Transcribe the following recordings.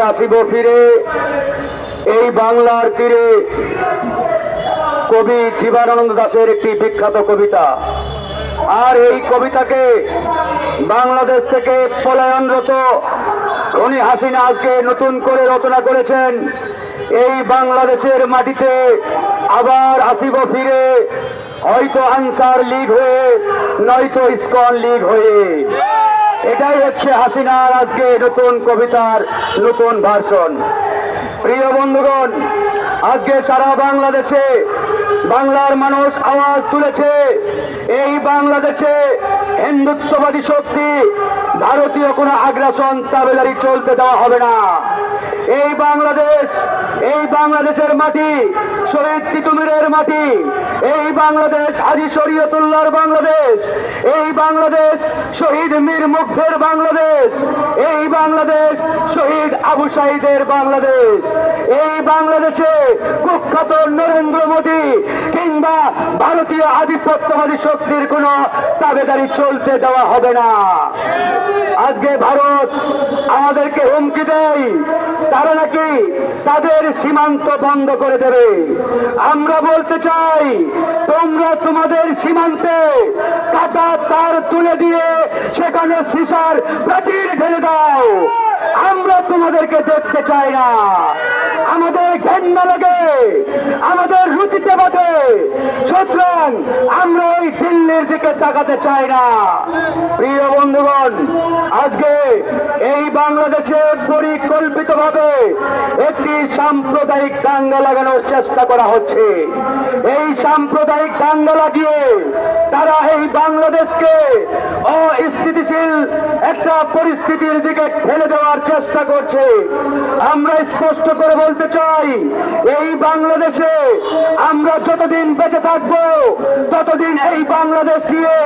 আসিব ফিরে এই বাংলার তীরে কবি জীবনানন্দ দাশের একটি বিখ্যাত কবিতা। আর এই কবিতাকে বাংলাদেশ থেকে পলায়নরত খনি হাসিনা আজকে নতুন করে রচনা করেছেন। এই বাংলাদেশের মাটিতে আবার আসিব ফিরে, হয়তো আনসার লীগ হয়ে, নয়তো ইসকন লীগ হয়ে। এটাই হচ্ছে হাসিনার আজকে নতুন কবিতার নতুন ভার্সন। প্রিয় বন্ধুগণ, আজকে সারা বাংলাদেশে বাংলার মানুষ আওয়াজ তুলেছে। এই বাংলাদেশে হিন্দুত্ববাদী শক্তি, ভারতীয় কোনো আগ্রাসন তাবেদারি চলতে দেওয়া হবে না। এই বাংলাদেশের মাটি শহীদ তিতুমিরের মাটি, এই বাংলাদেশ হাজী শরীয়তুল্লাহর বাংলাদেশ, এই বাংলাদেশ শহীদ মীর মুগ্ধের বাংলাদেশ, এই বাংলাদেশ শহীদ আবু সাঈদের বাংলাদেশ। এই বাংলাদেশে কুখ্যাত নরেন্দ্র মোদী কিংবা ভারতীয় আধিপত্যবাদী শক্তির কোনো তাবেদারি চলতে দেওয়া হবে না। আজকে ভারত আমাদেরকে হুমকি দেয়, তারা নাকি তাদের সীমান্ত বন্ধ করে দেবে। আমরা বলতে চাই, তোমরা তোমাদের সীমান্তে কাটা তার তুলে দিয়ে সেখানে সিসার প্রাচীর ঢেলে দাও। আমরা তোমাদেরকে দেখতে চাই না। আমাদের ঘেন্না লাগে, আমাদের রুচিতে বাঁধে, সুতরাং আমরা ওই দিল্লির দিকে তাকাতে চাই না। প্রিয় বন্ধুগণ, আজকে এই বাংলাদেশে পরিকল্পিতভাবে একটি সাম্প্রদায়িক দাঙ্গা লাগানোর চেষ্টা করা হচ্ছে। এই সাম্প্রদায়িক দাঙ্গা লাগিয়ে তারা এই বাংলাদেশকে অস্থিতিশীল একটা পরিস্থিতির দিকে ঠেলে দেওয়ার চেষ্টা করছে। আমরা স্পষ্ট করে বলতে চাই, এই বাংলাদেশে আমরা যতদিন বেঁচে থাকবো ততদিন এই বাংলাদেশ নিয়ে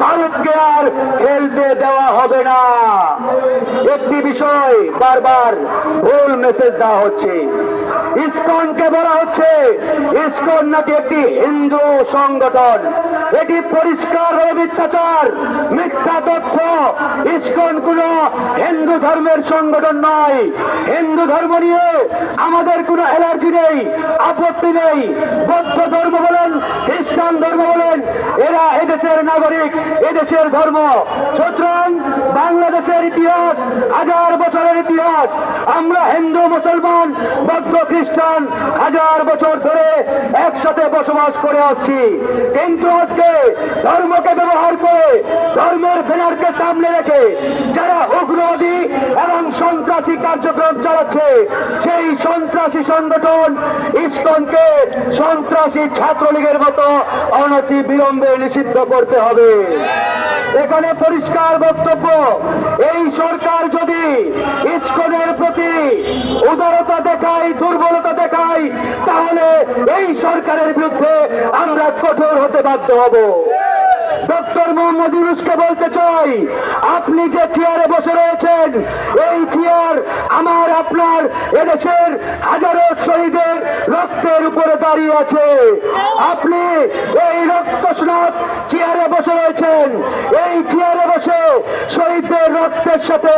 ভারতকে আর খেলতে দেওয়া হবে না। একটি বিষয় বারবার ভুল মেসেজ দেওয়া হচ্ছে। ইসকনকে বলা হচ্ছে ইসকন নাকি একটি হিন্দু সংগঠন। এটি পরিষ্কার মিথ্যাচার, মিথ্যা তথ্য। ইসকন কোন হিন্দু ধর্মের সংগঠন নয়। হিন্দু ধর্ম নিয়ে আমাদের কোনো অ্যালার্জি নেই, আপত্তি নেই। বৌদ্ধ ধর্ম বলেন, খ্রিস্টান ধর্ম বলেন, এরা এদেশের নাগরিক, এদেশের ধর্ম। সুতরাং বাংলাদেশের ইতিহাস হাজার বছরের ইতিহাস। আমরা হিন্দু, মুসলমান, বৌদ্ধ, খ্রিস্টান হাজার বছর ধরে একসাথে বসবাস করে আসছি। কিন্তু আজকে ধর্মকে ব্যবহার করে, ধর্মের ব্যানারকে সামনে রেখে যারা উগ্রবাদী এবং সন্ত্রাসী কার্যক্রম চালাচ্ছে, সেই সন্ত্রাসী সংগঠন ইসকনকে সন্ত্রাসী ছাত্রলীগের মতো অনতি বিলম্বে নিষিদ্ধ করতে হবে। এখানে পরিষ্কার বক্তব্য, এই সরকার যদি ইসকনের প্রতি উদারতা দেখায়, দুর্বলতা দেখায়, তাহলে এই সরকারের বিরুদ্ধে আমরা কঠোর হতে বাধ্য হব। ডক্টর মোহাম্মদ ইউনূসকে বলতে চাই, আপনি যে চেয়ারে বসে রয়েছেন, এই চেয়ার আমার আপনার এদেশের হাজারো শহীদের রক্তের উপরে দাঁড়িয়ে আছে। আপনি এই রক্তস্নাত চেয়ারে বসে রয়েছেন। এই চেয়ারে বসে শহীদদের রক্তের সাথে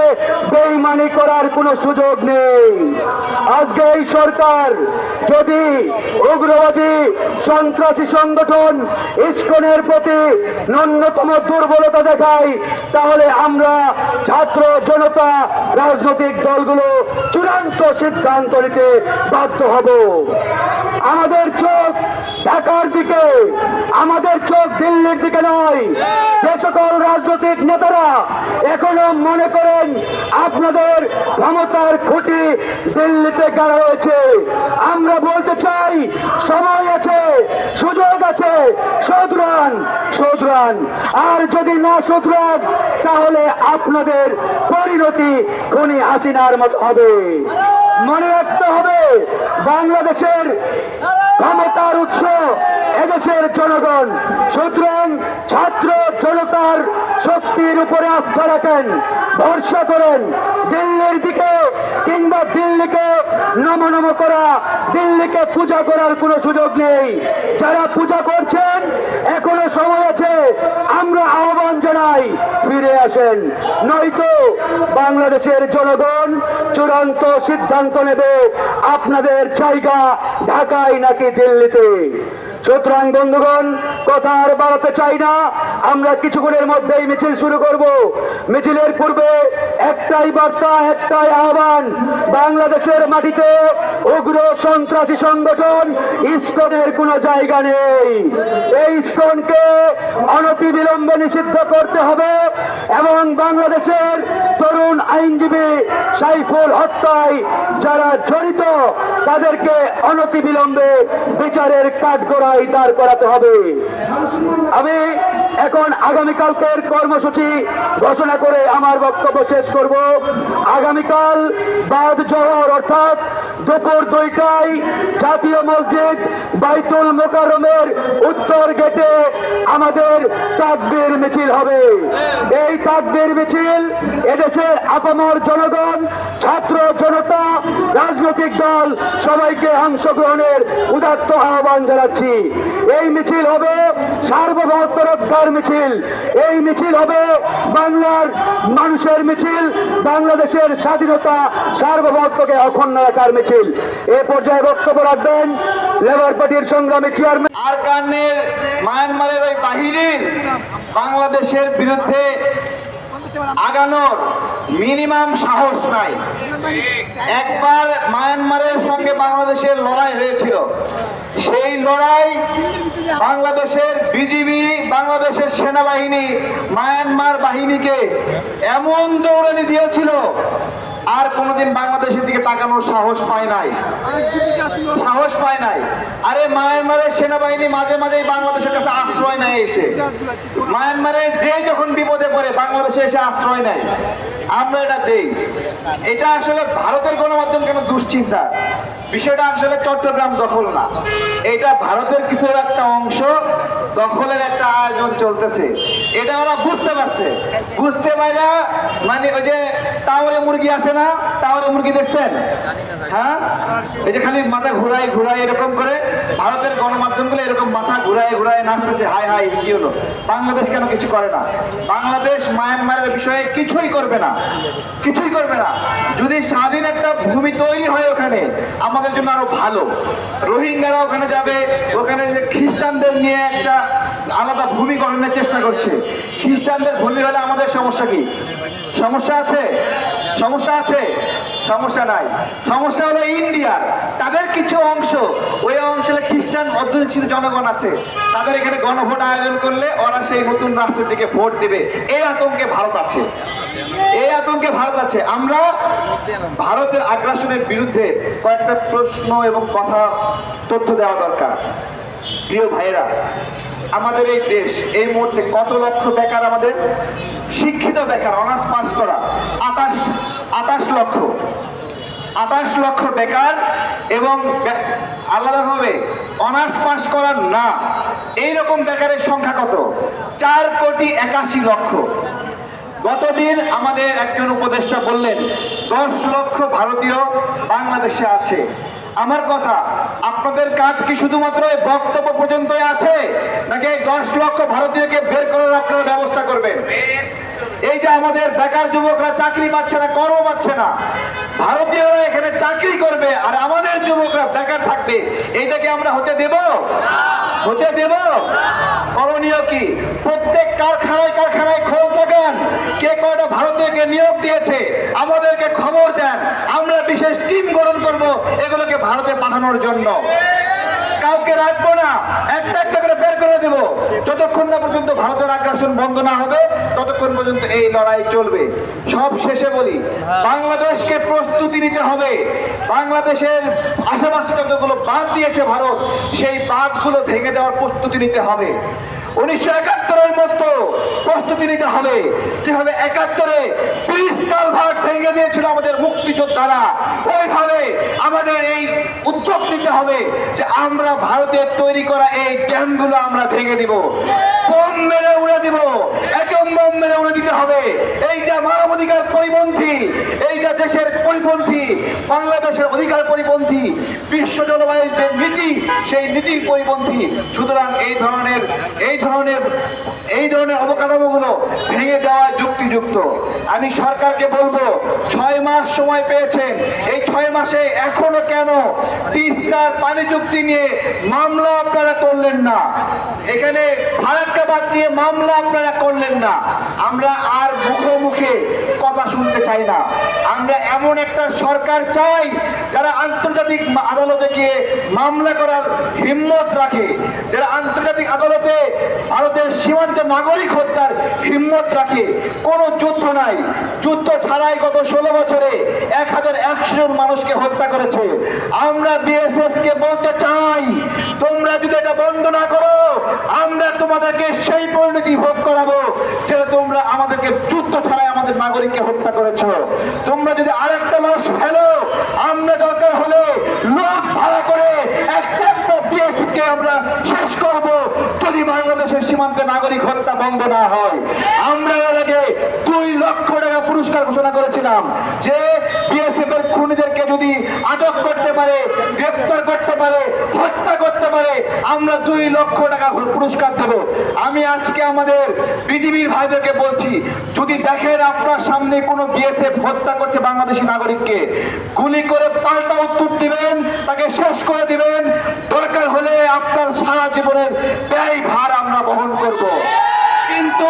বেইমানি করার কোনো সুযোগ নেই। আজকে এই সরকার যদি উগ্রবাদী সন্ত্রাসী সংগঠন ইসকনের প্রতি ন্যূনতম দুর্বলতা দেখায়, তাহলে আমরা ছাত্র জনতা রাজনৈতিক দলগুলো চূড়ান্ত সিদ্ধান্ত নিতে বাধ্য হব। আমাদের চোখ ঢাকার দিকে, আমাদের চোখ দিল্লির দিকে নয়। যে সকল রাজনৈতিক নেতারা এখনো মনে করেন আপনাদের ক্ষমতার খুঁটি দিল্লিতে গাড়া রয়েছে, আমরা বলতে চাই, সময় আছে, সুযোগ আছে, শুধরান। আর যদি না শুধরান, তাহলে আপনাদের পরিণতি খনি হাসিনার মতো হবে। মনে রাখতে হবে, বাংলাদেশের ক্ষমতার উৎস এদেশের জনগণ। সুতরাং ছাত্র জনতার শক্তির উপরে আস্থা রাখেন, ভরসা করেন। দিল্লির দিকে কিংবা দিল্লিকে নম নম করা, দিল্লিকে পূজা করার কোনো সুযোগ নেই। যারা পূজা করছেন এখনো সময় আছে, আমরা আহ্বান জানাই ফিরে আসেন, নয়তো বাংলাদেশের জনগণ চূড়ান্ত সিদ্ধান্ত নেবে আপনাদের জায়গা ঢাকায় নাকি দিল্লিতে। সুতরাং বন্ধুগণ, কথা আর বাড়াতে চাই না, আমরা কিছুক্ষণের মধ্যেই মিছিল শুরু করব। মিছিলের পূর্বে একটাই বার্তা, একটাই আহ্বান, বাংলাদেশের মাটিতে উগ্র সন্ত্রাসী সংগঠন ইসকনের কোনো জায়গা নেই। এই ইসকনকে অনতিবিলম্বে নিষিদ্ধ করতে হবে এবং বাংলাদেশের তরুণ আইনজীবী সাইফুল হত্যায় যারা জড়িত তাদেরকে অনতিবিলম্বে বিচারের কাঠগড়ায় দাঁড় করাতে হবে। আমি এখন আগামীকালকের কর্মসূচি ঘোষণা করে আমার বক্তব্য শেষ করব। আগামীকাল বাদ জোহর অর্থাৎ দুপুর 2টায় জাতীয় মসজিদ বাইতুল মোকাররমের উত্তর গেটে আমাদের তাকবীর মিছিল হবে। এই তাকবীর মিছিল এদেশের আপামর জনগণ, ছাত্র জনতা, রাজনৈতিক দল সবাইকে অংশগ্রহণের উদাত্ত আহ্বান জানাচ্ছি। এই মিছিল হবে সার্বভৌমত্ব রক্ষার মিছিল, এই মিছিল হবে বাংলার মানুষের মিছিল, বাংলাদেশের স্বাধীনতা সার্বভৌমত্বকে অক্ষুণ্ণ রাখার মিছিল। এ পর্যায়ে বক্তব্য রাখবেন লেবার পার্টির সংগ্রামী চেয়ারম্যান। আরাকানের মায়ানমারের ওই বাহিনীর বাংলাদেশের বিরুদ্ধে আগানোর মিনিমাম সাহস নাই। একবার মায়ানমারের সঙ্গে বাংলাদেশের লড়াই হয়েছিল, সেই লড়াই বাংলাদেশের বিজিবি, বাংলাদেশের সেনাবাহিনী মায়ানমার বাহিনীকে এমন দৌড়ানি দিয়েছিল আর কোনোদিন বাংলাদেশের দিকে তাকানোর সাহস পায় নাই। আরে মায়ানমারের সেনাবাহিনী মাঝে মাঝেই বাংলাদেশের কাছে আশ্রয় নেয়, এসে মায়ানমারের যে যখন বিপদে পড়ে বাংলাদেশে এসে আশ্রয় নেয়, আমরা এটা দেই। এটা আসলে ভারতের গণমাধ্যম কেন দুশ্চিন্তা, বিষয়টা আসলে চট্টগ্রাম দখল না, এটা ভারতের কিছু একটা অংশ দখলের একটা আয়োজন চলতেছে। এটা ওরা বুঝতে পারছে, বুঝতে পারে মানে ওই যে টাওয়ারে মুরগি আছে না, টাওয়ারে মুরগি দেখছেন? হ্যাঁ, এই যে খালি মাথা ঘুরাই ঘুরাই এরকম করে ভারতের গণমাধ্যমগুলো এরকম মাথা ঘুরাই ঘুরাই নাচতেছে, হাই হাই কি হলো, বাংলাদেশ কেন কিছু করে না? বাংলাদেশ মায়ানমারের বিষয়ে কিছুই করবে না, কিছুই করবে না। যদি স্বাধীন একটা ভূমি তৈরি হয় ওখানে আমাদের জন্য আরো ভালো। রোহিঙ্গারা ওখানে যাবে, ওখানে যে খ্রিস্টানদের নিয়ে একটা আলাদা ভূমি গঠনের চেষ্টা করছে। খ্রিস্টানদের ভূমি হলে আমাদের সমস্যা কি? সমস্যা আছে? সমস্যা আছে? সমস্যা নাই। সমস্যা হলো ইন্ডিয়ার, তাদের কিছু অংশ, ওই অঞ্চলে খ্রিস্টান অধ্যুষিত জনগণ আছে, তাদের এখানে গণভোট আয়োজন করলে ওরা সেই নতুন রাষ্ট্রের দিকে ভোট দেবে। এই আতঙ্কে ভারত আছে, এই আতঙ্কে ভারত আছে। আমরা ভারতের আগ্রাসনের বিরুদ্ধে কয়েকটা প্রশ্ন এবং কথা তথ্য দেওয়া দরকার। প্রিয় ভাইয়েরা, আমাদের এই দেশ এই মুহূর্তে কত লক্ষ বেকার? আমাদের শিক্ষিত বেকার, অনার্স পাস করা 28 লক্ষ বেকার, এবং আলাদাভাবে অনার্স পাস করার না এইরকম বেকারের সংখ্যা কত? 4,81,00,000। গতদিন আমাদের একজন উপদেষ্টা বললেন 10 লক্ষ ভারতীয় বাংলাদেশে আছে। আমার কথা, আপনাদের কাজ কি শুধুমাত্র এই বক্তব্য পর্যন্তই আছে, নাকি এই 10 লক্ষ ভারতীয়কে বের করার আপনারা ব্যবস্থা করবেন? এই যে আমাদের বেকার যুবকরা চাকরি পাচ্ছে না, কর্ম পাচ্ছে না, ভারতীয়রা এখানে চাকরি করবে আর আমাদের যুবকরা বেকার থাকবে, এইটাকে আমরা হতে দেব? হতে দেব? করণীয় কি? প্রত্যেক কারখানায় খোঁজ দেবেন, কে কয়টা ভারতীয়কে নিয়োগ দিয়েছে আমাদেরকে খবর দেন, আমরা বিশেষ টিম গঠন করব এগুলোকে ভারতে পাঠানোর জন্য। কাউকে রাখবো না, একটা একটা করে বের করে দেব। যতক্ষণ না পর্যন্ত ভারতের আগ্রাসন বন্ধ না হবে ততক্ষণ পর্যন্ত এই লড়াই চলবে। সব শেষে বলি, বাংলাদেশকে প্রস্তুতি নিতে হবে। বাংলাদেশের আশেপাশে যতগুলো বাঁধ দিয়েছে ভারত, সেই বাঁধগুলো ভেঙে দেওয়ার প্রস্তুতি নিতে হবে। 1971-এর মতো প্রস্তুতি নিতে হবে, যেভাবে 71-এ 20 কালভার্ট ভেঙে দিয়েছিল আমাদের মুক্তিযোদ্ধারা, ওইভাবে আমাদের এই উদ্যোগ নিতে হবে যে আমরা ভারতের তৈরি করা এই ড্যামগুলো আমরা ভেঙে দিব, বোম মেরে উড়ে দিব, এটম বম মেরে উড়ে দিতে হবে। এইটা মানবাধিকার পরিপন্থী, এইটা দেশের পরিপন্থী, বাংলাদেশের অধিকার পরিপন্থী, বিশ্ব জলবায়ুর যে নীতি সেই নীতির পরিপন্থী। সুতরাং এই ধরনের অবকাঠামোগুলো ভেঙে দেওয়া যুক্তিযুক্ত। আমি সরকারকে বলবো 6 মাস সময় পেয়েছেন, এই 6 মাসে এখনো কেন তিস্তার পানি চুক্তি নিয়ে মামলা আপনারা করলেন না? এখানে ফারাক্কাবাদ নিয়ে মামলা আপনারা করলেন না? আমরা আর মুখে কথা শুনতে চাই না। আমরা এমন একটা সরকার চাই যারা আন্তর্জাতিক আদালতে গিয়ে মামলা করার হিম্মত রাখে, যারা আন্তর্জাতিক আদালতে ভারতের সীমান্তে নাগরিক হত্যার হিম্মত রাখে। কোনো যুদ্ধ নাই, যুদ্ধ ছাড়াই গত 16 বছরে 1100 জন মানুষকে হত্যা করেছে। আমরা বিএসএফ কে বলতে চাই, তোমরা যদি এটা বন্ধ না করো, আমরা তোমাদেরকে সেই পরিণতি ভোগ করাবো যেটা তোমরা আমাদেরকে যুদ্ধ ছাড়াই আমাদের নাগরিককে হত্যা করেছো। তোমরা যদি আরেকটা লাশ ফেলো, আমরা দরকার হলে লোক ভাড়া করে একটা বিএসএফ কে আমরা শেষ করব যদি বাংলাদেশের সীমান্তে নাগরিক হত্যা বন্ধ না হয়। আমরা এর আগে 2 লক্ষ টাকা পুরস্কার ঘোষণা করেছিলাম যে বিএসএফ এর খুনিদেরকে যদি আটক করতে পারে, গ্রেফতার করতে পারে, হত্যা করতে পারে, আমরা 2 লক্ষ টাকা পুরস্কার দেব। আমি আজকে আমাদের বিজিবির ভাইদেরকে বলছি, যদি দেখেন আপনার সামনে কোনো বিএসএফ হত্যা করছে বাংলাদেশি নাগরিককে, গুলি করে পাল্টা উত্তর দিবেন, তাকে শেষ করে দিবেন। দরকার হলে আপনার সারা জীবনের ব্যয় ভার আমরা বহন করব। কিন্তু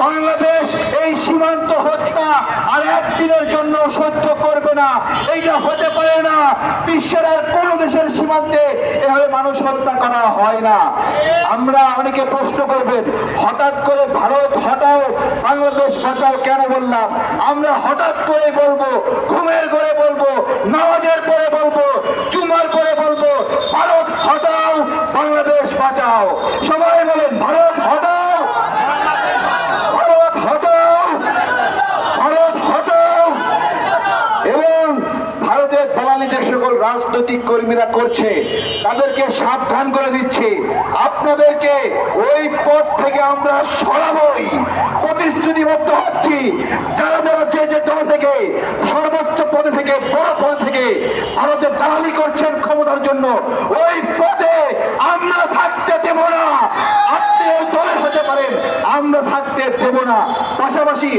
বাংলাদেশ এই সীমান্ত হত্যা আর একদিনের জন্য সহ্য করবে না। এইটা হতে পারে না। বিশ্বের আর কোন দেশের সীমান্তে এভাবে মানুষ হত্যা করা হয় না। আমরা অনেকে প্রশ্ন করবেন, হঠাৎ করে ভারত হটাও বাংলাদেশ বাঁচাও কেন বললাম? আমরা হঠাৎ করে বলবো, ঘুমের ঘরে বলবো, নামাজের পরে বলবো, জুমার পরে বলবো, ভারত হটাও বাংলাদেশ বাঁচাও। সবাই বলেন, ভারত হটাও, ভারত হটাও, ভারত হটাও। এবং ভারতের দালালি যে সকল রাজনৈতিক কর্মীরা করছে তাদেরকে সাবধান করে দিচ্ছি, আপনাদেরকে ওই পদ থেকে আমরা সরাবই, প্রতিশ্রুতিবদ্ধ হচ্ছি। যারা যারা যে দল থেকে, সর্বোচ্চ পদে থেকে, বড় পদ থেকে ভারতের দালালি করছেন ক্ষমতার জন্য, ওই পদে আমরা থাকতে দেব না। আপনি ওই দলের হতে পারেন, আমরা থাকতে দেব না। পাশাপাশি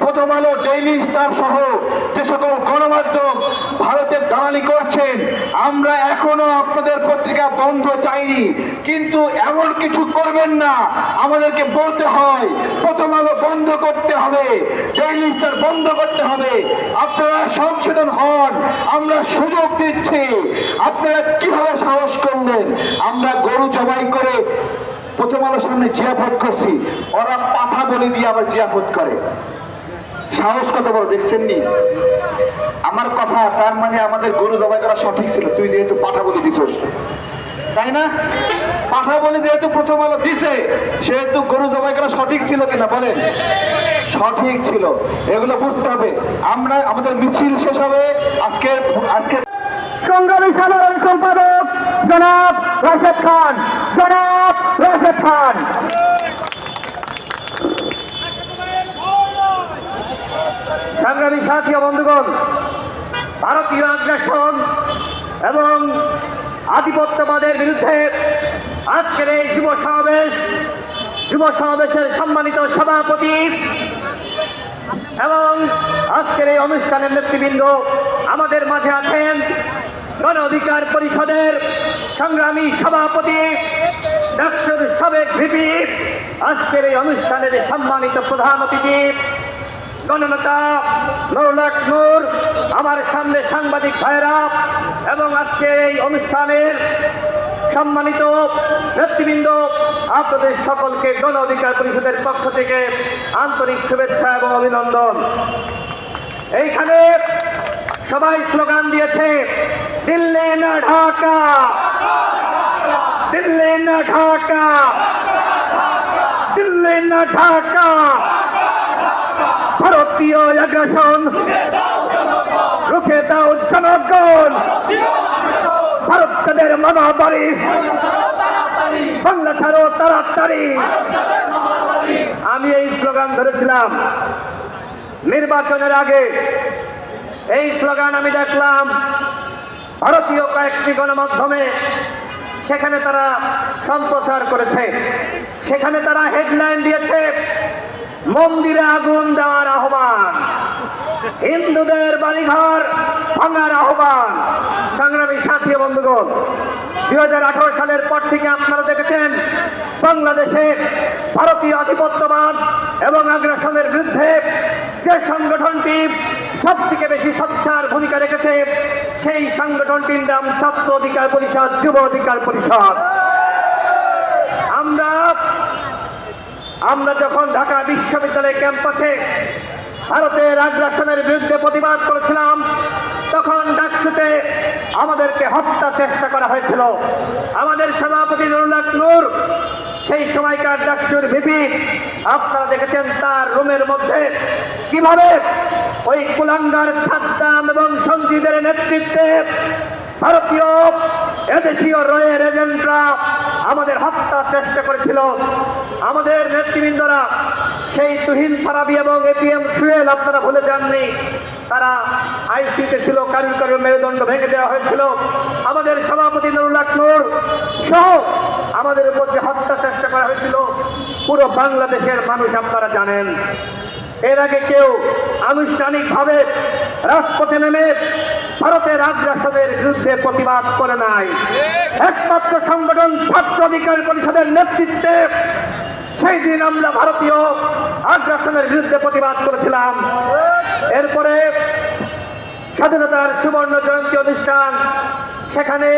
প্রথম আলো, ডেইলি স্টার সহ যে সকল গণমাধ্যম ভারতের দালালি করছেন, আমরা এখনো আপনাদের পত্রিকা বন্ধ চাইনি, কিন্তু এমন কিছু করবেন না আমাদেরকে বলতে হয় প্রথম আলো বন্ধ করতে হবে, ডেইলি স্টার বন্ধ করতে হবে। আপনারা সংশোধন হন, আমরা সুযোগ দিচ্ছি। আপনারা কিভাবে সাহস করলেন? আমরা গরু জবাই করে প্রথম আলোর সামনে জিয়াফত করছি, ওরা পাঠা বলে দিয়ে আবার জিয়াফত করে। সাহস কত বড় দেখছেন নি? আমার কথা, তার মানে আমাদের গরু জবাই করা সঠিক ছিল। তুই যেহেতু পাঠা বলে দিছস, তাই না? পাঠা বলে যেহেতু প্রথম আলো দিছে, সেহেতু গরু জবাই করা সঠিক ছিল কিনা বলেন? সঠিক ছিল। এগুলো বুঝতে হবে। আমরা আমাদের মিছিল শেষ হবে আজকে সংগ্রামী সাধারণ সম্পাদক জনাব রাশেদ খান, জনাব রাশেদ খান। সংগ্রামী সাথী ও বন্ধুগণ, ভারতীয় আগ্রাসন এবং আধিপত্যবাদের বিরুদ্ধে আজকের এই যুব সমাবেশের সম্মানিত সভাপতি এবং আজকের এই অনুষ্ঠানের নেতৃবৃন্দ আমাদের মাঝে আছেন। গণ অধিকার পরিষদের সংগ্রামী সভাপতি, ডাকসুর সাবেক ভিপি, আজকের এই অনুষ্ঠানের সম্মানিত প্রধান অতিথি গণনেতা নুরুল হক নূর, আমার সামনে সাংবাদিক ভাইরা এবং আজকের এই অনুষ্ঠানের সম্মানিত নেতৃবৃন্দ, আপনাদের সকলকে গণ অধিকার পরিষদের পক্ষ থেকে আন্তরিক শুভেচ্ছা এবং অভিনন্দন। এইখানে সবাই স্লোগান দিয়েছে, দিল্লি না ঢাকা, দিল্লি না ঢাকা, দিল্লি না ঢাকা। ভারতীয় আগ্রাসন রুখে দাও জনগণ, ভারত তাদের মামাবাড়ি, বাংলা ছাড়ো তাড়াতাড়ি, আমি এই স্লোগান ধরেছিলাম নির্বাচনের আগে। এই স্লোগান আমি দেখলাম ভারতীয় কয়েকটি গণমাধ্যমে, সেখানে তারা সম্প্রচার করেছে। সেখানে তারা হেডলাইন দিয়েছে মন্দিরে আগুন দেওয়ার আহ্বান, হিন্দুদের বাড়িঘর ভাঙার আহ্বান। সংগ্রামী সাথী ও বন্ধুগণ, 2018 সালের পর থেকে আপনারা দেখেছেন বাংলাদেশে ভারতীয় আধিপত্যবাদ এবং আগ্রাসনের বিরুদ্ধে যে সংগঠনটি সব থেকে বেশি সোচ্চার ভূমিকা রেখেছে, সেই সংগঠনটির নাম ছাত্র অধিকার পরিষদ, যুব অধিকার পরিষদ। আমরা যখন ঢাকা বিশ্ববিদ্যালয় ক্যাম্পাসে ভারতের আগ্রাসনের বিরুদ্ধে প্রতিবাদ করেছিলাম, তখন ডাকসুতে আমাদেরকে হত্যা চেষ্টা করা হয়েছিল। আমাদের সভাপতি নুরুল হক নূর, সেই সময়কার ডাকসুর ভিপি, আপনারা দেখেছেন তার রুমের মধ্যে কিভাবে ওই কুলাঙ্গার সাদ্দাম এবং সঞ্জিদের নেতৃত্বে ভারতীয় এদেশীয় রয়ের এজেন্টরা আমাদের হত্যার চেষ্টা করেছিল। আমাদের নেতৃবৃন্দরা, সেই তুহিন ফারাবি এবং এপিএম সুয়েল, আপনারা ভুলে যাননি, তারা আইসিতে ছিল, কারুর কারুর মেরুদণ্ড ভেঙে দেওয়া হয়েছিল। আমাদের সভাপতি নুরুল হক নূর সহ আমাদের উপর যে হত্যা চেষ্টা করা হয়েছিল, পুরো বাংলাদেশের মানুষ আপনারা জানেন। এর আগে কেউ আনুষ্ঠানিকভাবে রাজপথে নেমে ভারতের আগ্রাসনের বিরুদ্ধে প্রতিবাদ করে নাই। একমাত্র সংগঠন ছাত্র অধিকার পরিষদের নেতৃত্বে সেই দিন আমরা ভারতীয় আগ্রাসনের বিরুদ্ধে প্রতিবাদ করেছিলাম। এরপরে স্বাধীনতার সুবর্ণ জয়ন্তী অনুষ্ঠান, সেখানে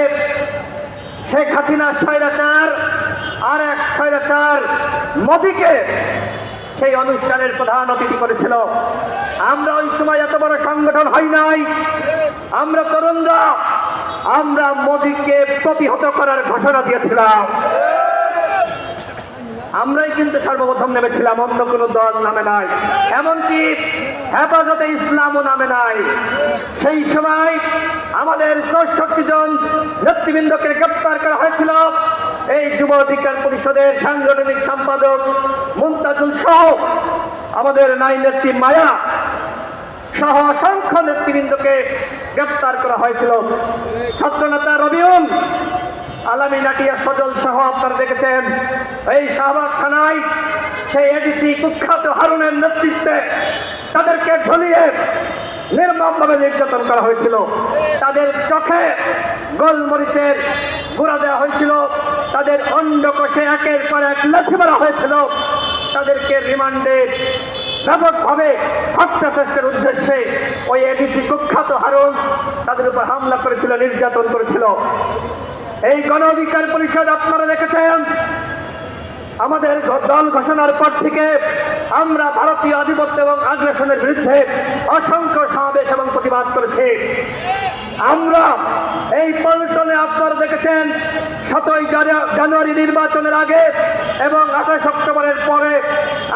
শেখ হাসিনা স্বৈরাচার আর এক স্বৈরাচার মোদিকে সেই অনুষ্ঠানের প্রধান অতিথি করেছিল। আমরা ওই সময় এত বড় সংগঠন হই নাই, আমরা তরুণরা, আমরা মোদিকে প্রতিহত করার ঘোষণা দিয়েছিলাম। আমরাই কিন্তু সর্বপ্রথম নেমেছিলাম, অন্য কোনো দল নামে নাই, এমনকি হেফাজতে ইসলামও নামে নাই। সেই সময় আমাদের 64 জন নেতৃবৃন্দকে গ্রেপ্তার করা হয়েছিল। এই যুব অধিকার পরিষদের সাংগঠনিক সম্পাদক মুমতাজুল সহ আমাদের নাই নেত্রী মায়া সহ অসংখ্য নেতৃবৃন্দকে গ্রেপ্তার করা হয়েছিল। ছাত্রনেতা রবিউল আলামী নাটিয়া সজল সহ আপনারা দেখেছেন এই শাহবাগ থানায় সেই এডিসি কুখ্যাত হারুনের নেতৃত্বে তাদেরকে ঝুলিয়ে নির্মমভাবে নির্যাতন করা হয়েছিল। তাদের চোখে গোলমরিচের গুঁড়া দেওয়া হয়েছিল, তাদের অন্ডকোষে একের পর এক লাথি মারা হয়েছিল। তাদেরকে রিমান্ডে ব্যাপকভাবে হত্যা চেষ্টার উদ্দেশ্যে ওই এডিসি কুখ্যাত হারুন তাদের উপর হামলা করেছিল, নির্যাতন করেছিল। এই গণ অধিকার পরিষদ আপনারা দেখেছেন, আমাদের দল ঘোষণার পর থেকে আমরা ভারতীয় আধিপত্য এবং আগ্রাসনের বিরুদ্ধে অসংখ্য সমাবেশ এবং প্রতিবাদ করেছি। আমরা এই পল্টনে আপনারা দেখেছেন 7ই জানুয়ারি নির্বাচনের আগে এবং 28 অক্টোবরের পরে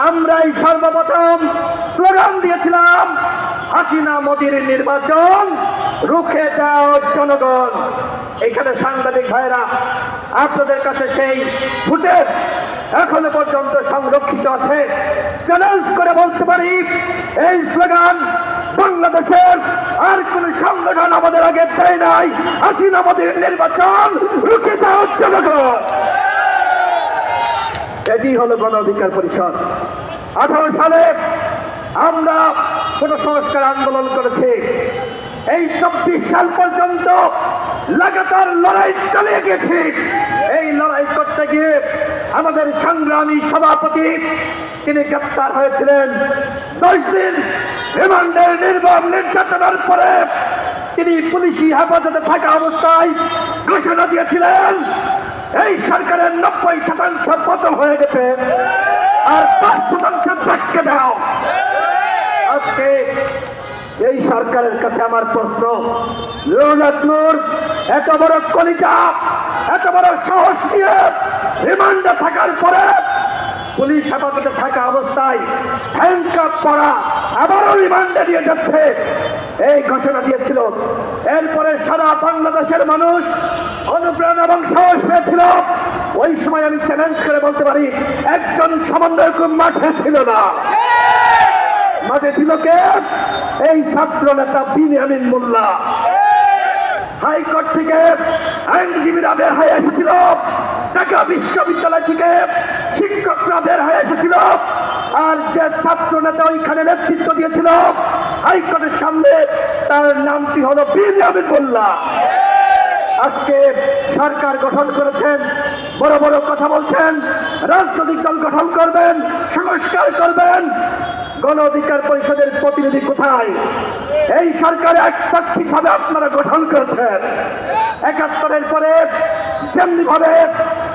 আমরাই সর্বপ্রথম স্লোগান দিয়েছিলাম, হাসিনা মোদির নির্বাচন রুখে দাও জনগণ। এখানে সাংবাদিক ভাইরা, আপনাদের কাছে সেই ফুটেজ এখনো পর্যন্ত সংরক্ষিত আছে। চ্যালেঞ্জ করে বলতে পারি, এই স্লোগান বাংলাদেশের আর কোন সংগঠন আমাদের আগে দেয় নাই। হাসিনা মোদির নির্বাচন রুখে দাও জনগণ। এটি হলো গণ অধিকার পরিষদ। 18 সালে আমরা কোন সংস্কার আন্দোলন করেছি, এই 24 সাল পর্যন্ত লাগাতার লড়াই চালিয়ে গেছি। এই লড়াই করতে গিয়ে আমাদের সংগ্রামী সভাপতি তিনি গ্রেপ্তার হয়েছিলেন। 10 দিন রিমান্ডের নির্মম নির্যাতনের পরে তিনি পুলিশি হেফাজতে থাকা অবস্থায় ঘোষণা দিয়েছিলেন এই সরকারের 90% পতন হয়ে গেছে, আর 5% ধাক্কা দাও। আজকে এই সরকারের কাছে আমার প্রশ্ন, নুরুল হক নূর এত বড় কলিজা, এত বড় সাহস নিয়ে রিমান্ডে থাকার পরে পুলিশ হেফাজতে থাকা অবস্থায় হ্যান্ডকাপ পরা আবারও রিমান্ডে দিয়ে যাচ্ছে, এই ঘোষণা দিয়েছিল। এরপরে সারা বাংলাদেশের মানুষ অনুপ্রেরণা এবং সাহস পেয়েছিল ওই সময় আমি চ্যালেঞ্জ করে বলতে পারি একজন সমন্বয়ক মাঠে ছিল না। মাঠে ছিল কে? এই ছাত্র নেতা বিনিয়ামিন মোল্লা। হাইকোর্ট থেকে আইনজীবীরা বের হয়ে এসেছিল, ঢাকা বিশ্ববিদ্যালয় থেকে শিক্ষকরা বের হয়ে এসেছিল, আর যে ছাত্র নেতা ওইখানে নেতৃত্ব দিয়েছিল হাইকোর্টের সামনে, তার নামটি হলো বিনিয়ামিন মোল্লা। আজকে সরকার গঠন করেছেন, বড় বড় কথা বলছেন, রাজনৈতিক দল গঠন করবেন, সংস্কার করবেন। গণ অধিকার পরিষদের প্রতিনিধি কোথায়? এই সরকার একপাক্ষিক ভাবে আপনারা গঠন করেছেন। ৭১-এর পরে যেমনি ভাবে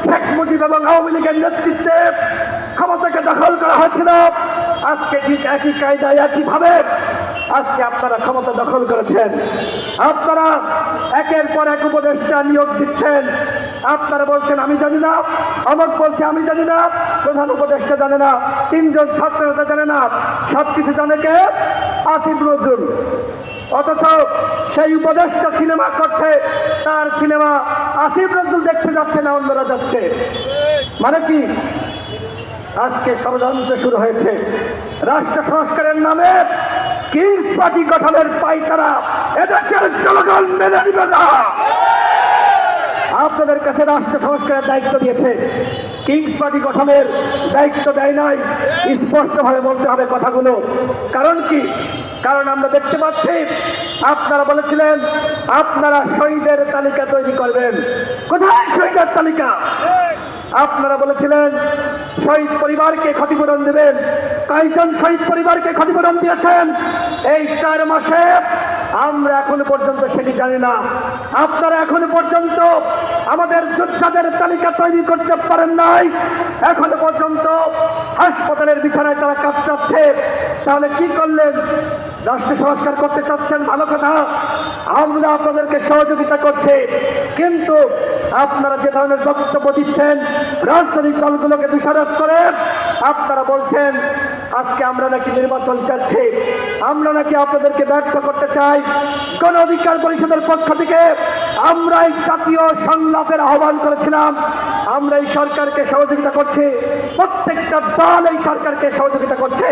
শেখ মুজিব এবং আওয়ামী লীগের নেতৃত্বে ক্ষমতাকে দখল করা হয়েছিল, আজকে ঠিক একই কায়দায় একইভাবে আজকে আপনারা ক্ষমতা দখল করেছেন। আপনারা একের পর এক উপদেষ্টা নিয়োগ দিচ্ছেন। আপনারা বলছেন আমি জানি না, অমক বলছে আমি জানি না, প্রধান উপদেষ্টা জানে না, ৩ জন ছাত্র নেতা জানে না, সবকিছু জানে কে? আসিফ নজরুল। অথচ সেই উপদেষ্টা সিনেমা করছে, তার সিনেমা আসিফ নজরুল দেখতে যাচ্ছে না, অন্যরা যাচ্ছে। মানে কি? আজকে ষড়যন্ত্র শুরু হয়েছে রাষ্ট্র সংস্কারের নামে। কিংস পার্টি গঠনের পাইতারা এদেশের জনগণ মেনে নিবে না। আপনাদের কাছে রাষ্ট্র সংস্কারের দায়িত্ব দিয়েছে, কিংস পার্টি গঠনের দায়িত্ব দেয় নাই। স্পষ্টভাবে বলতে হবে কথাগুলো। কারণ কি? কারণ আমরা দেখতে পাচ্ছি আপনারা বলেছিলেন আপনারা শহীদের তালিকা তৈরি করবেন। কোথায় শহীদের তালিকা? আপনারা বলেছিলেন শহীদ পরিবারকে ক্ষতিপূরণ দেবেন। কয়জন শহীদ পরিবারকে ক্ষতিপূরণ দিয়েছেন এই 4 মাসে? আমরা এখনো পর্যন্ত সেটি জানি না। আপনারা এখনো পর্যন্ত আমাদের যোদ্ধাদের তালিকা তৈরি করতে পারেন নাই। এখনো পর্যন্ত হাসপাতালের বিছানায় তারা কাঁপছে। তাহলে কি করলেন? রাষ্ট্র সংস্কার করতে চাচ্ছেন, ভালো কথা, আমরা আপনাদেরকে সহযোগিতা করছি। কিন্তু আপনারা যে ধরনের বক্তব্য দিচ্ছেন, রাজনৈতিক দলগুলোকে দোষারোপ করে আপনারা বলছেন আজকে আমরা নাকি নির্বাচন চাচ্ছি, আমরা নাকি আপনাদেরকে ব্যর্থ করতে চাই। গণ অধিকার পরিষদের পক্ষ থেকে আমরা এই জাতীয় সংলাপের আহ্বান করেছিলাম। আমরা এই সরকারকে সহযোগিতা করছি, প্রত্যেকটা দল এই সরকারকে সহযোগিতা করছে।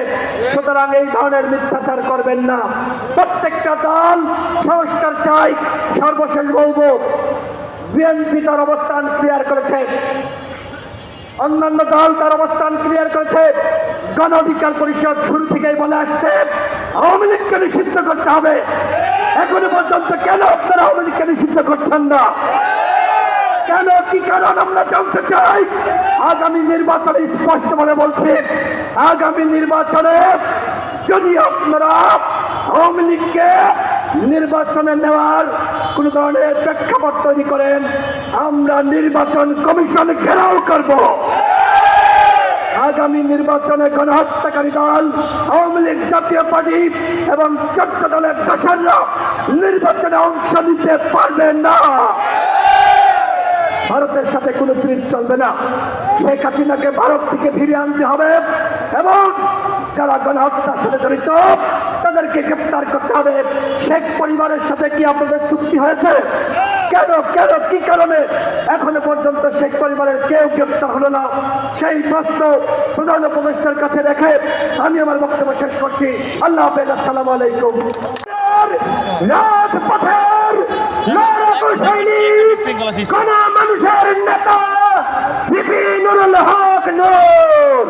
সুতরাং এই ধরনের মিথ্যাচার করবেন না। প্রত্যেকটা দল সংস্কার চাই। সর্বশেষ বলবো, বিএনপি তার অবস্থান ক্লিয়ার করেছে, অন্যান্য দল তার অবস্থান ক্লিয়ার করেছে। গণ অধিকার পরিষদ শুরু থেকেই বলে আসছে আওয়ামী লীগকে নিষিদ্ধ করতে হবে। এখনো পর্যন্ত কেন আপনারা আওয়ামী লীগকে নিষিদ্ধ করছেন না? কেন? কি কারণ আমরা জানতে চাই। আগামী নির্বাচনে স্পষ্ট বলে বলছি, আগামী নির্বাচনে যদি আপনারা আওয়ামী লীগকে নির্বাচনে নেওয়ার কোন ধরনের প্রেক্ষাপট তৈরি করেন, আমরা নির্বাচন কমিশন ঘেরাও করব। আগামী নির্বাচনে গণহত্যাকারী দল আওয়ামী লীগ, জাতীয় পার্টি এবং 14 দলের দোসররা নির্বাচনে অংশ নিতে পারবে না। ভারতের সাথে কোনো প্রীত চলবে না। শেখ হাসিনাকে ভারত থেকে ফিরিয়ে আনতে হবে এবং যারা গণহত্যার সাথে জড়িত তাদেরকে গ্রেপ্তার করতে হবে। শেখ পরিবারের সাথে কি আপনাদের চুক্তি হয়েছে? কেন কেন কি কারণে এখনো পর্যন্ত শেখ পরিবারের কেউ গ্রেপ্তার হলো না? সেই প্রশ্ন প্রধান উপদেষ্টার কাছে রেখে আমি আমার বক্তব্য শেষ করছি। আল্লাহ হাফেজ। আসসালামু আলাইকুম। রাজপথের কোন মানুষের নেতা ভিপি নুরুল হক নূর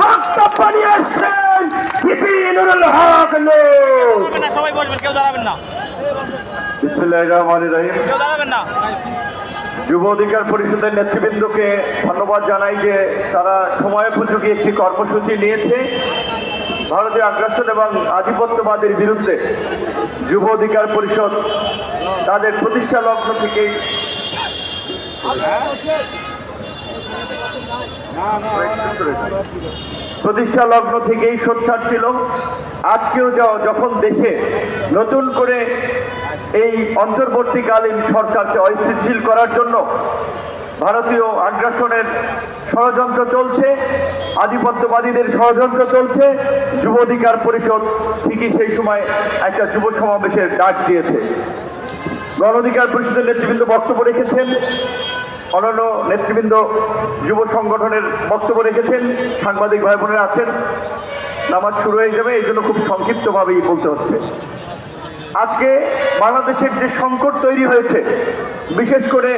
বক্তব্য নিয়ে আসছেন। ভিপি নুরুল হক নূর। সবাই বসবেন, কেউ দাঁড়াবেন না। বিসমিল্লাহির রহমানির রহিম। কেউ দাঁড়াবেন না। যুব অধিকার পরিষদের নেতৃবৃন্দকে ধন্যবাদ জানাই যে তারা সময়োপযোগী একটি কর্মসূচি নিয়েছে। ভারতীয় আগ্রাসন এবং আধিপত্যবাদের বিরুদ্ধে যুব অধিকার পরিষদ তাদের প্রতিষ্ঠা লগ্ন থেকেই সোচ্চার ছিল। আজকেও যখন দেশে নতুন করে এই অন্তর্বর্তীকালীন সরকারকে অস্থিতিশীল করার জন্য ভারতীয় আগ্রাসনের ষড়যন্ত্র চলছে, আধিপত্যবাদীদের ষড়যন্ত্র চলছে, যুব অধিকার পরিষদ ঠিকই সেই সময় একটা যুব সমাবেশের ডাক দিয়েছে। গণ অধিকার পরিষদের নেতৃবৃন্দ বক্তব্য রেখেছেন। অন্যান্য নেতৃবৃন্দ যুব সংগঠনের বক্তব্য রেখেছেন, সাংবাদিক ভাই বোনেরা আছেন। নামাজ শুরু হয়ে যাবে, এই জন্য খুব সংক্ষিপ্তভাবেই বলতে হচ্ছে। আজকে বাংলাদেশের যে সংকট তৈরি হয়েছে, বিশেষ করে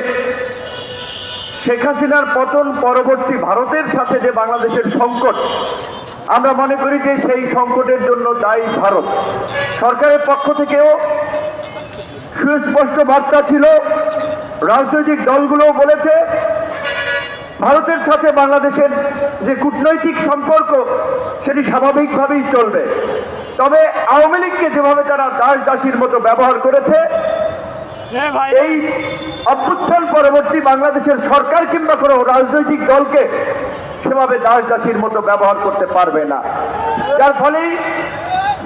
শেখ হাসিনার পতন পরবর্তী ভারতের সাথে যে বাংলাদেশের সংকট, আমরা মনে করি যে সেই সংকটের জন্য দায়ী ভারত। সরকারের পক্ষ থেকেও সুস্পষ্ট বার্তা ছিল, রাজনৈতিক দলগুলোও বলেছে ভারতের সাথে বাংলাদেশের যে কূটনৈতিক সম্পর্ক সেটি স্বাভাবিকভাবেই চলবে। তবে আওয়ামী লীগকে যেভাবে তারা দাস দাসীর মতো ব্যবহার করেছে, এই অভ্যুত্থান পরবর্তী বাংলাদেশের সরকার কিংবা কোনো রাজনৈতিক দলকে সেভাবে দাস দাসীর মতো ব্যবহার করতে পারবে না। যার ফলেই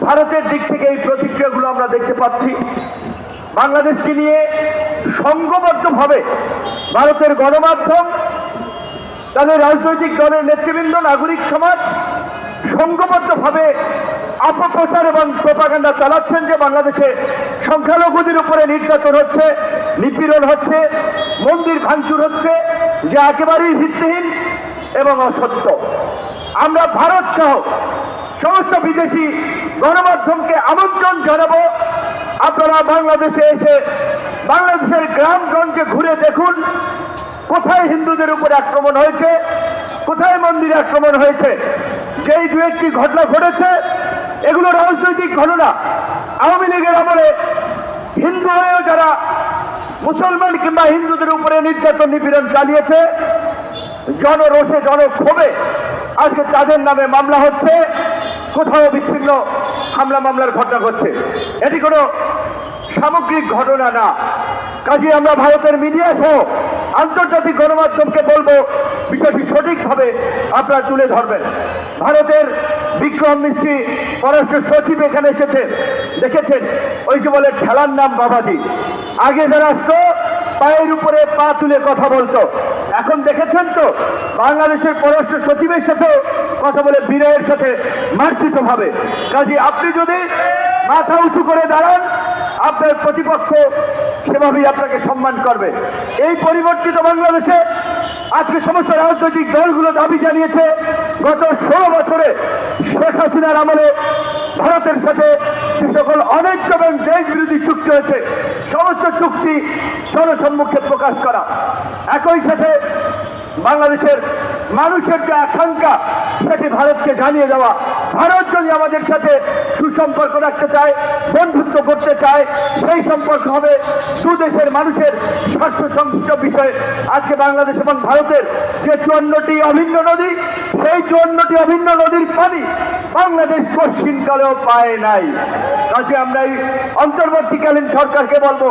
ভারতের দিক থেকে এই প্রতিক্রিয়াগুলো আমরা দেখতে পাচ্ছি। বাংলাদেশকে নিয়ে সংঘবদ্ধভাবে ভারতের গণমাধ্যম, তাদের রাজনৈতিক দলের নেতৃবৃন্দ, নাগরিক সমাজ সংঘবদ্ধভাবে অপপ্রচার এবং প্রোপাগান্ডা চালাচ্ছেন যে বাংলাদেশে সংখ্যালঘুদের উপরে নির্যাতন হচ্ছে, নিপীড়ন হচ্ছে, মন্দির ভাঙচুর হচ্ছে, যা একেবারেই ভিত্তিহীন এবং অসত্য। আমরা ভারত সহ সমস্ত বিদেশি গণমাধ্যমকে আমন্ত্রণ জানাবো, আপনারা বাংলাদেশে এসে বাংলাদেশের গ্রামগঞ্জে ঘুরে দেখুন কোথায় হিন্দুদের উপরে আক্রমণ হয়েছে, কোথায় মন্দিরে আক্রমণ হয়েছে। যেই দু একটি ঘটনা ঘটেছে এগুলো রাজনৈতিক ঘটনা। আওয়ামী লীগের আমলে হিন্দু হয়েও যারা মুসলমান কিংবা হিন্দুদের উপরে নির্যাতন নিপীড়ন চালিয়েছে, জনরোষে জনক্ষোভে আজকে তাদের নামে মামলা হচ্ছে, কোথাও বিচ্ছিন্ন হামলা মামলার ঘটনা ঘটছে। এটি কোনো সামগ্রিক ঘটনা না। কাজে আমরা ভারতের মিডিয়া সহ আন্তর্জাতিক গণমাধ্যমকে বলবো বিষয়টি সঠিকভাবে আপনারা তুলে ধরবেন। ভারতের বিক্রম মিস্ত্রি পররাষ্ট্র সচিব এখানে এসেছে, দেখেছেন ওই যে বলে খেলার নাম বাবাজি। আগে যারা আসতো পায়ের উপরে পা তুলে কথা বলতো, এখন দেখেছেন তো বাংলাদেশের পররাষ্ট্র সচিবের সাথে কথা বলে বিনয়ের সাথে মার্জিত ভাবে। কাজে আপনি যদি মাথা উঁচু করে দাঁড়ান, আপনার প্রতিপক্ষ সেভাবেই আপনাকে সম্মান করবে। এই পরিবর্তিত বাংলাদেশে আজকে সমস্ত রাজনৈতিক দলগুলো দাবি জানিয়েছে, গত 16 বছরে শেখ হাসিনার আমলে ভারতের সাথে যে সকল অন্যায্য এবং দেশ বিরোধী চুক্তি হয়েছে, সমস্ত চুক্তি জনসম্মুখে প্রকাশ করা। একই সাথে বাংলাদেশের মানুষের যে আকাঙ্ক্ষা সেটি ভারতকে জানিয়ে দেওয়া। ভারত যদি আমাদের সাথে সুসম্পর্ক রাখতে চায়, বন্ধুত্ব করতে চায়, সেই সম্পর্ক হবে দু দেশের মানুষের স্বার্থ সংশ্লিষ্ট বিষয়ে। আজকে বাংলাদেশ এবং ভারতের যে 54টি অভিন্ন নদী, সেই 54টি অভিন্ন নদীর পানি বাংলাদেশ পশ্চিমকালেও পায় নাই। কাজে আমরা এই অন্তর্বর্তীকালীন সরকারকে বলবো,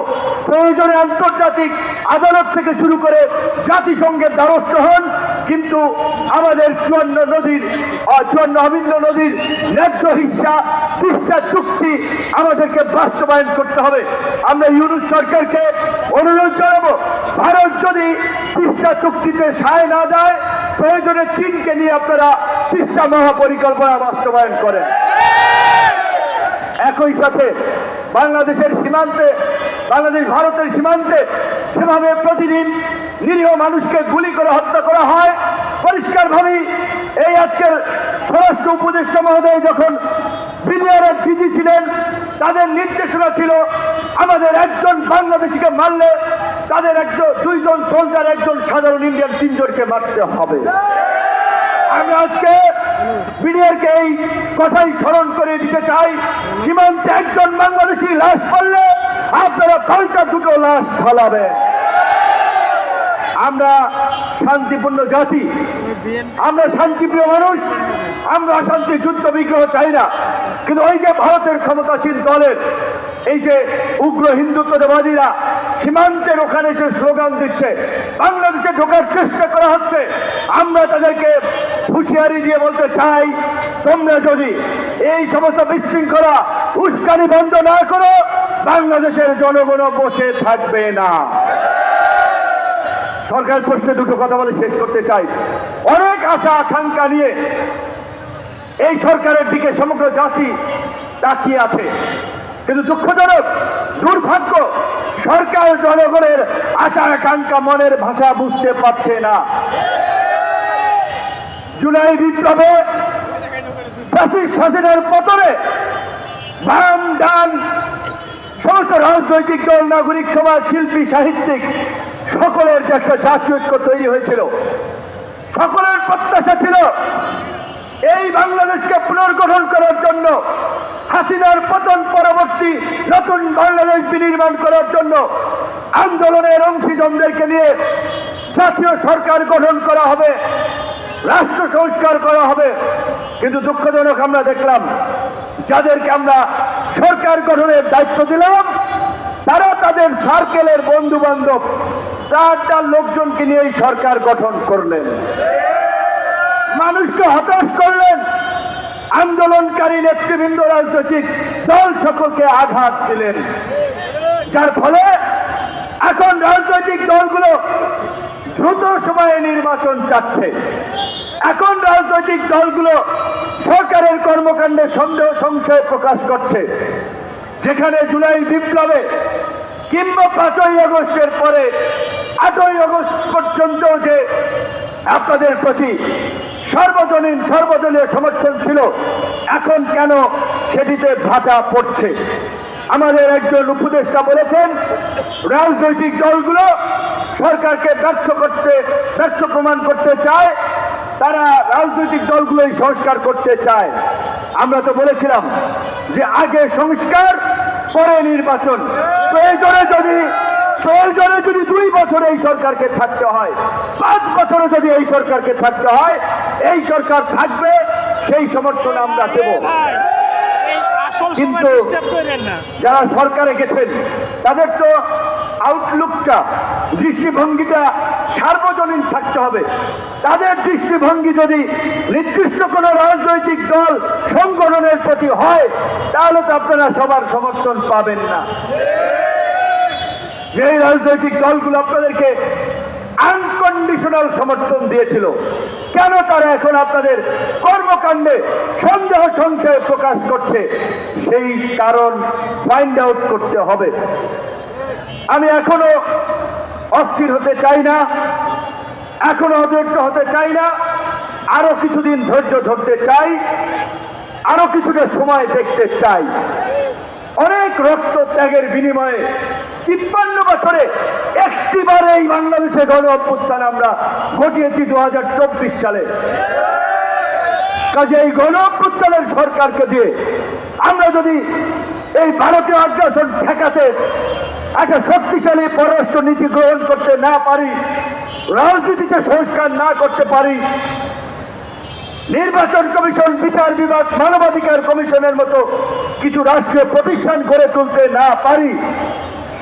প্রয়োজনে আন্তর্জাতিক আদালত থেকে শুরু করে জাতিসংঘের দ্বারস্থ হন, কিন্তু আমাদের 54 অভিন্ন নদীর ন্যায্য হিস্সা, তিস্তা চুক্তি আমাদেরকে বাস্তবায়ন করতে হবে। আমরা ইউনুস সরকারকে অনুরোধ জানাবো, ভারত যদি তিস্তা চুক্তিতে সায় না দেয়, প্রয়োজনে চীনকে নিয়ে আপনারা তিস্তা মহাপরিকল্পনা বাস্তবায়ন করেন। একই সাথে বাংলাদেশের সীমান্তে, বাংলাদেশ ভারতের সীমান্তে যেভাবে প্রতিদিন নিরীহ মানুষকে গুলি করে হত্যা করা হয়, পরিষ্কারভাবেই এই আজকের স্বরাষ্ট্র উপদেষ্টা মহোদয় যখন বিডিআরের ডিজি ছিলেন, তাদের নির্দেশনা ছিল আমাদের একজন বাংলাদেশিকে মারলে তাদের দুইজন সোলজার, একজন সাধারণ ইন্ডিয়ান, 3 জনকে মারতে হবে। আমরা আজকে বিডিআরকে এই কথাই স্মরণ করে দিতে চাই, সীমান্তে একজন বাংলাদেশি লাশ পড়লে আপনারা পাল্টা 2টো লাশ ফলাবেন। আমরা শান্তিপূর্ণ জাতি, আমরা শান্তিপ্রিয় মানুষ, আমরা অশান্তি যুদ্ধ বিগ্রহ চাই না। কিন্তু ওই যে ভারতের ক্ষমতাসীন দলের এই যে উগ্র হিন্দুত্ববাদীরা সীমান্তের ওখানে এসে স্লোগান দিচ্ছে, বাংলাদেশে ঢোকার চেষ্টা করা হচ্ছে, আমরা তাদেরকে হুঁশিয়ারি দিয়ে বলতে চাই, তোমরা যদি এই সমস্ত বিশৃঙ্খলা উস্কানি বন্ধ না করো, বাংলাদেশের জনগণ বসে থাকবে না। সরকার প্রশ্নে 2টো কথা বলে শেষ করতে চাই। অনেক আশা আকাঙ্ক্ষা নিয়ে এই সরকারের দিকে সমগ্র জাতি তাকিয়ে আছে, কিন্তু দুঃখজনক, দুর্ভাগ্য, সরকার জনগণের আশা আকাঙ্ক্ষা মনের ভাষা বুঝতে পারছে না। জুলাই বিপ্লবে ফ্যাসিস্ট শাসনের পতনে বাম ডান সমস্ত রাজনৈতিক দল, নাগরিক সমাজ, শিল্পী, সাহিত্যিক সকলের যে একটা জাতীয় ঐক্য তৈরি হয়েছিল, সকলের প্রত্যাশা ছিল এই বাংলাদেশকে পুনর্গঠন করার জন্য, হাসিনার পতন পরবর্তী নতুন বাংলাদেশ বিনির্মাণ করার জন্য আন্দোলনের অংশীদারদেরকে নিয়ে জাতীয় সরকার গঠন করা হবে, রাষ্ট্র সংস্কার করা হবে। কিন্তু দুঃখজনক আমরা দেখলাম যাদেরকে আমরা সরকার গঠনের দায়িত্ব দিলাম তারা তাদের সার্কেলের বন্ধু বান্ধব 4টা লোকজনকে নিয়ে এই সরকার গঠন করলেন, মানুষকে হতাশ করলেন, আন্দোলনকারী নেতৃবৃন্দ, রাজনৈতিক দল সকলকে আঘাত দিলেন, যার ফলে এখন রাজনৈতিক দলগুলো দ্রুত সময়ে নির্বাচন চাচ্ছে। এখন রাজনৈতিক দলগুলো সরকারের কর্মকাণ্ডে সন্দেহ সংশয় প্রকাশ করছে। যেখানে জুলাই বিপ্লবে কিংবা 5ই আগস্টের পরে 8ই আগস্ট পর্যন্ত যে আপনাদের প্রতি সর্বজনীন সর্বদলীয় সমর্থন ছিল, এখন কেন সেটিতে ভাটা পড়ছে? আমাদের একজন উপদেষ্টা বলেছেন রাজনৈতিক দলগুলো সরকারকে ব্যর্থ প্রমাণ করতে চায়, তারা রাজনৈতিক দলগুলোই সংস্কার করতে চায়। আমরা তো বলেছিলাম যে আগে সংস্কার পরে নির্বাচন, প্রয়োজনে যদি 2 বছর এই সরকারকে থাকতে হয়, 5 বছরও যদি এই সরকারকে থাকতে হয়, এই সরকার থাকবে, সেই সমর্থন আমরা দেব। কিন্তু যারা সরকারে গেছেন তাদের তো আউটলুকটা, দৃষ্টিভঙ্গিটা সার্বজনীন থাকতে হবে। তাদের দৃষ্টিভঙ্গি যদি নির্দিষ্ট কোনো রাজনৈতিক দল সংগঠনের প্রতি হয়, তাহলে তো আপনারা সবার সমর্থন পাবেন না। যে রাজনৈতিক দলগুলো আপনাদেরকে আনকন্ডিশনাল সমর্থন দিয়েছিল, কেন তারা এখন আপনাদের কর্মকাণ্ডে সন্দেহ সংশয় প্রকাশ করছে? সেই কারণ ফাইন্ড আউট করতে হবে। আমি এখনো অস্থির হতে চাই না, এখনো অধৈর্য হতে চাই না, আরো কিছুদিন ধৈর্য ধরতে চাই, আরো কিছুটা সময় দেখতে চাই। অনেক রক্ত ত্যাগের বিনিময়ে 53 বছরে একটিবার এই বাংলাদেশে গণ অভ্যুত্থান আমরা ঘটিয়েছি 2024 সালে। কাজে এই গণ অভ্যুত্থানের সরকারকে দিয়ে আমরা যদি এই ভারতীয় আগ্রাসন ঠেকাতে একটা শক্তিশালী পররাষ্ট্র নীতি গ্রহণ করতে না পারি, রাজনীতিতে সংস্কার না করতে পারি, নির্বাচন কমিশন, বিচার বিভাগ, মানবাধিকার কমিশনের মতো কিছু রাষ্ট্রীয় প্রতিষ্ঠান গড়ে তুলতে না পারি,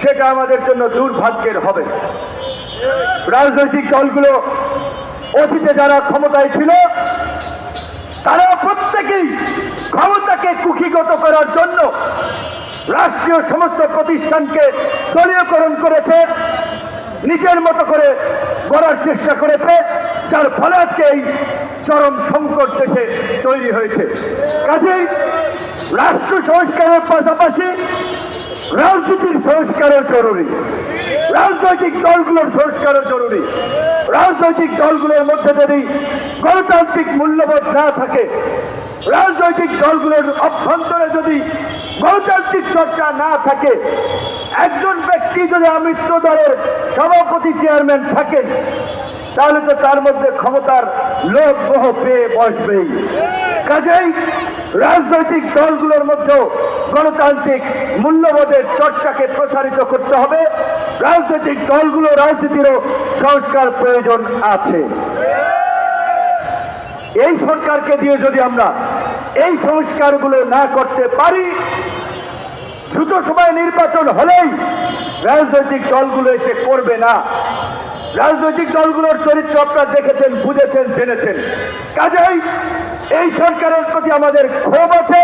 সেটা আমাদের জন্য দুর্ভাগ্যের হবে। রাজনৈতিক দলগুলো অতীতে যারা ক্ষমতায় ছিল তারা প্রত্যেকেই ক্ষমতাকে কুক্ষিগত করার জন্য রাষ্ট্রীয় সমস্ত প্রতিষ্ঠানকে দলীয়করণ করেছে, নিজের মতো করে গড়ার চেষ্টা করেছে, যার ফলে আজকে এই চরম সংকট দেশে তৈরি হয়েছে। কাজেই রাষ্ট্র সংস্কারের পাশাপাশি রাজনীতির সংস্কারও জরুরি, রাজনৈতিক দলগুলোর সংস্কারও জরুরি। রাজনৈতিক দলগুলোর মধ্যে যদি গণতান্ত্রিক মূল্যবোধ না থাকে, রাজনৈতিক দলগুলোর অভ্যন্তরে যদি গণতান্ত্রিক চর্চা না থাকে, একজন ব্যক্তি যদি আমৃত্য দলের সভাপতি চেয়ারম্যান থাকেন, তাহলে তো তার মধ্যে ক্ষমতার লোভ মোহ পেয়ে বসবেই। কাজেই রাজনৈতিক দলগুলোর মধ্যেও গণতান্ত্রিক মূল্যবোধের চর্চাকে প্রসারিত করতে হবে। রাজনৈতিক দলগুলো রাজনীতিরও সংস্কার প্রয়োজন আছে। এই সরকারকে দিয়ে যদি আমরা এই সংস্কারগুলো না করতে পারি, দ্রুত সময় নির্বাচন হলেই রাজনৈতিক দলগুলো এসে করবে না। রাজনৈতিক দলগুলোর চরিত্র আপনারা দেখেছেন, বুঝেছেন, জেনেছেন। কাজেই এই সরকারের প্রতি আমাদের ক্ষোভ আছে,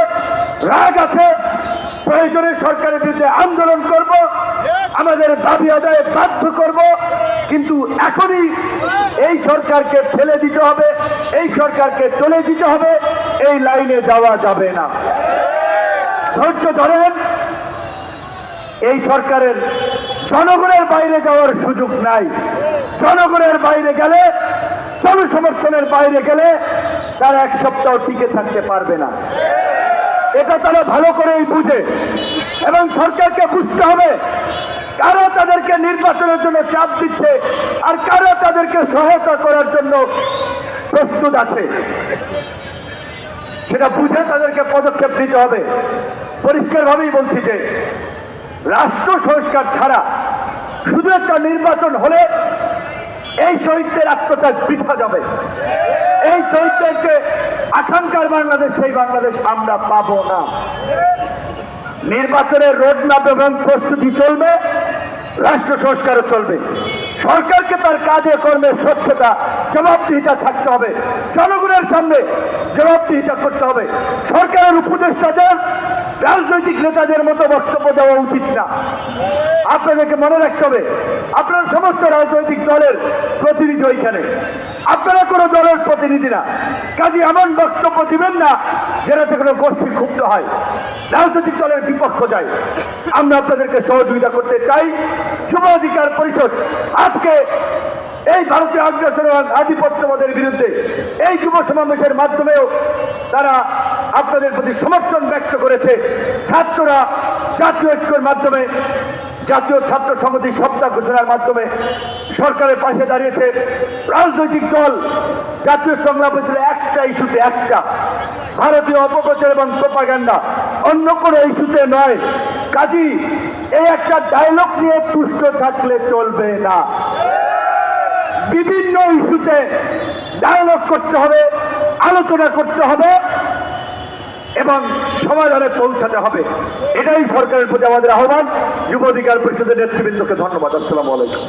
রাগ আছে। প্রয়োজনে সরকারের বিরুদ্ধে আন্দোলন করব, আমাদের দাবি আদায়ে বাধ্য করব, কিন্তু এখনই এই সরকারকে ফেলে দিতে হবে, এই সরকারকে চলে দিতে হবে, এই লাইনে যাওয়া যাবে না। ধৈর্য ধরেন। এই সরকারের জনগণের বাইরে যাওয়ার সুযোগ নাই। জনগণের বাইরে গেলে, জনসমর্থনের বাইরে গেলে তারা এক সপ্তাহ টিকে থাকতে পারবে না। এটা তারা ভালো করেই বুঝে এবং সরকারকে বুঝতে হবে কারা তাদেরকে নির্বাচনের জন্য চাপ দিচ্ছে আর কারা তাদেরকে সহায়তা করার জন্য প্রস্তুত আছে। সেটা বুঝে তাদেরকে পদক্ষেপ নিতে হবে। পরিষ্কারভাবেই বলছি যে রাষ্ট্র সংস্কার ছাড়া শুধু একটা নির্বাচন হলে এই শহীদদের আত্মত্যাগ বৃথা যাবে। এই শহীদদের যে আকাঙ্ক্ষার বাংলাদেশ, সেই বাংলাদেশ আমরা পাবো না। নির্বাচনের রোডম্যাপ এবং প্রস্তুতি চলবে, রাষ্ট্র সংস্কারও চলবে। সরকারকে তার কাজে কর্মে স্বচ্ছতা, জবাবদিহিতা থাকতে হবে। জনগণের সামনে জবাবদিহিতা করতে হবে। সরকারের উপদেষ্টাদের রাজনৈতিক নেতাদের মতো বক্তব্য দেওয়া উচিত না। আপনাদেরকে মনে রাখতে হবে, আপনার সমস্ত রাজনৈতিক দলের প্রতিনিধি ওইখানে, আপনারা কোনো দলের প্রতিনিধি না। কাজে এমন বক্তব্য দিবেন না যেটাতে কোনো গোষ্ঠী ক্ষুব্ধ হয়, রাজনৈতিক দলের বিপক্ষ যায়। আমরা আপনাদেরকে সহযোগিতা করতে চাই। যুব অধিকার পরিষদ আজকে এই ভারতীয় আগ্রাসন এবং আধিপত্যবাদের বিরুদ্ধে এই যুব সমাবেশের মাধ্যমেও তারা আপনাদের প্রতি সমর্থন ব্যক্ত করেছে। ছাত্ররা জাতীয় ঐক্যের মাধ্যমে, জাতীয় ছাত্র সংহতি সপ্তাহ ঘোষণার মাধ্যমে সরকারের পাশে দাঁড়িয়েছে। রাজনৈতিক দল জাতীয় সংগ্রাম হয়েছিল একটা ইস্যুতে, একটা ভারতীয় অপপ্রচার এবং প্রোপাগান্ডা, অন্য কোনো ইস্যুতে নয়। কাজী এই একটা ডায়লগ নিয়ে তুষ্ট থাকলে চলবে না। বিভিন্ন ইস্যুতে ডায়লগ করতে হবে, আলোচনা করতে হবে এবং সমাধানে পৌঁছাতে হবে। এটাই সরকারের প্রতি আমাদের আহ্বান। যুব অধিকার পরিষদের নেতৃবৃন্দকে ধন্যবাদ। আসসালামু আলাইকুম।